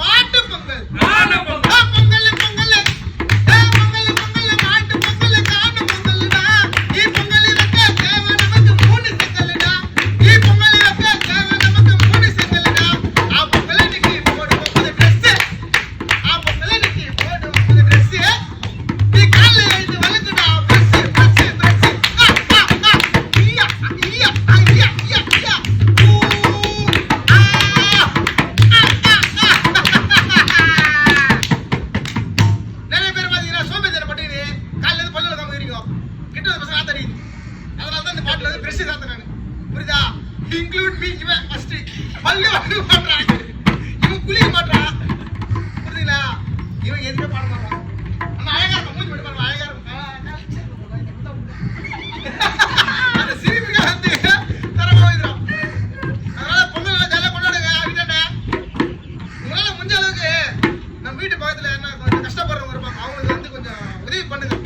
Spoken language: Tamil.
மாட்டு பொங்கல் காணும் பொங்கல் பொங்கல் பொங்கல் பொங்கல் பொங்கல் மாட்டு பொங்கல் காணும் பொங்கல்டா ஈ பொங்கல் வைக்க தேவை நமக்கு 3 செங்கல்டா ஈ பொங்கல் வைக்க தேவை நமக்கு 3 செங்கல்டா ஆ பொங்கல் இன்னைக்கு போடுவோம் புது Dress ஆ பொங்கல் இன்னைக்கு போடுவோம் புது Dress நீ காலைல எழுந்து வளர்ந்துடா Dress ஐயா ஐயா ஐயா ஐயா ஊ நிறைய பேர் பாத்தீங்கன்னா சோம்பேறித்தனம் பண்ணிட்டு காலையில இருந்து பல்லுல காம இருக்கோம் கிட்ட பசங்க ஆத்தடிக்குது அதனால தான் இந்த பாட்டுல வந்து பிரஷ் தான் நானு புரியுதா இன்க்ளூட் மீ இவன் ஃபர்ஸ்ட் பல்லு வந்து மாட்றான் இவன் குளிக்க மாட்றான் புரியுதா இவன் எதுவுமே பாட மாட்டான் அந்த அழகா இருக்கும் மூஞ்சி மட்டும் பாருங்க அழகா இருக்கும் அந்த சிரிப்புக்கு வந்து தரமா போயிடும் அதனால பொங்கல் ஜாலியா கொண்டாடுங்க வீட்டாண்ட உங்களால முடிஞ்ச அளவுக்கு நம்ம வீட்டு பக்கத்துல என்ன கொஞ்சம் கஷ்டப்படுறவங்க இருப்பாங்க அவங்களுக்கு வந்து கொஞ்சம் உதவி பண்ணுங்க